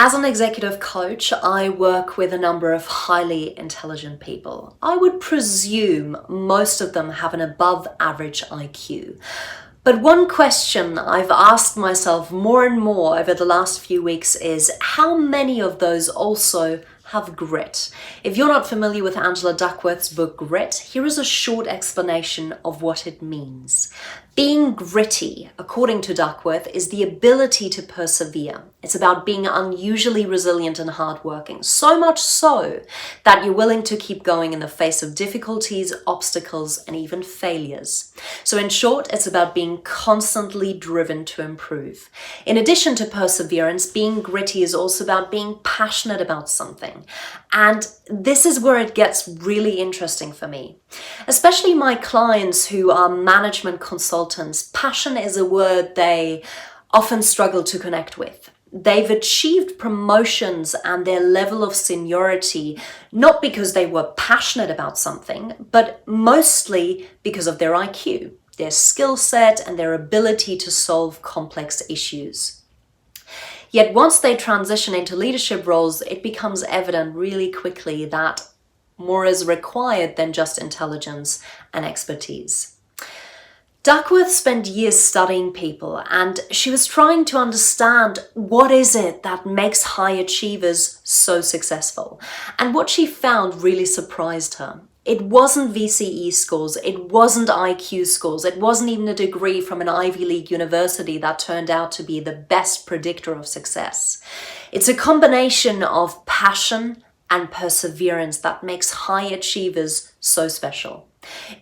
As an executive coach, I work with a number of highly intelligent people. I would presume most of them have an above average IQ. But one question I've asked myself more and more over the last few weeks is how many of those also have grit? If you're not familiar with Angela Duckworth's book Grit, here is a short explanation of what it means. Being gritty, according to Duckworth, is the ability to persevere. It's about being unusually resilient and hardworking, so much so that you're willing to keep going in the face of difficulties, obstacles, and even failures. So in short, it's about being constantly driven to improve. In addition to perseverance, being gritty is also about being passionate about something. And this is where it gets really interesting for me. Especially my clients who are management consultants, passion is a word they often struggle to connect with. They've achieved promotions and their level of seniority not because they were passionate about something, but mostly because of their IQ, their skill set, and their ability to solve complex issues. Yet once they transition into leadership roles, it becomes evident really quickly that more is required than just intelligence and expertise. Duckworth spent years studying people, and she was trying to understand what is it that makes high achievers so successful. And what she found really surprised her. It wasn't VCE scores, it wasn't IQ scores, it wasn't even a degree from an Ivy League university that turned out to be the best predictor of success. It's a combination of passion and perseverance that makes high achievers so special.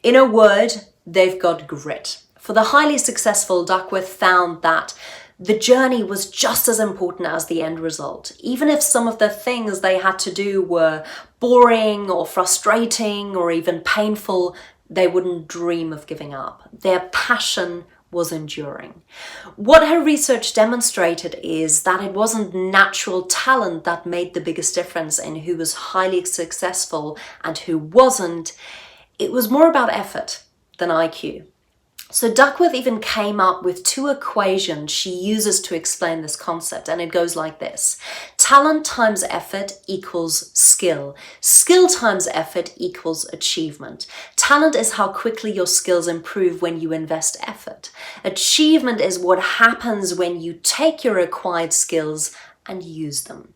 In a word, they've got grit. For the highly successful, Duckworth found that the journey was just as important as the end result. Even if some of the things they had to do were boring or frustrating or even painful, they wouldn't dream of giving up. Their passion was enduring. What her research demonstrated is that it wasn't natural talent that made the biggest difference in who was highly successful and who wasn't. It was more about effort than IQ. So Duckworth even came up with two equations she uses to explain this concept, and it goes like this. Talent times effort equals skill. Skill times effort equals achievement. Talent is how quickly your skills improve when you invest effort. Achievement is what happens when you take your acquired skills and use them.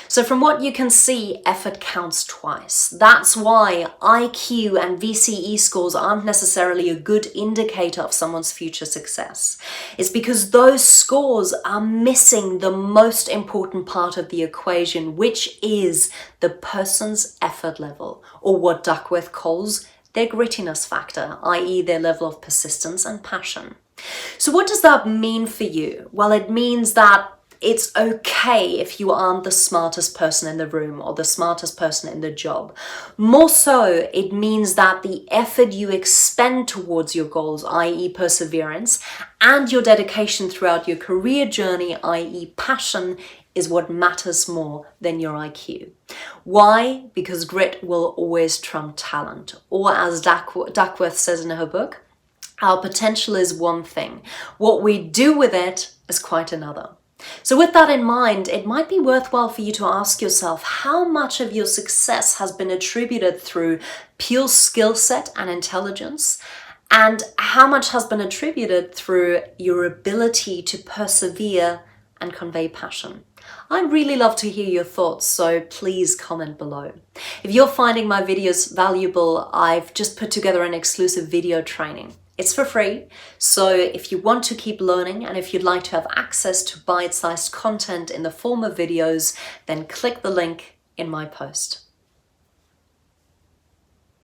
So from what you can see, effort counts twice. That's why IQ and VCE scores aren't necessarily a good indicator of someone's future success. It's because those scores are missing the most important part of the equation, which is the person's effort level, or what Duckworth calls their grittiness factor, i.e. their level of persistence and passion. So what does that mean for you? Well, it means that it's okay if you aren't the smartest person in the room or the smartest person in the job. More so, it means that the effort you expend towards your goals, i.e. perseverance, and your dedication throughout your career journey, i.e. passion, is what matters more than your IQ. Why? Because grit will always trump talent. Or as Duckworth says in her book, our potential is one thing. What we do with it is quite another. So with that in mind, it might be worthwhile for you to ask yourself how much of your success has been attributed through pure skill set and intelligence, and how much has been attributed through your ability to persevere and convey passion. I'd really love to hear your thoughts, so please comment below. If you're finding my videos valuable, I've just put together an exclusive video training. It's for free, so if you want to keep learning and if you'd like to have access to bite-sized content in the form of videos, then click the link in my post.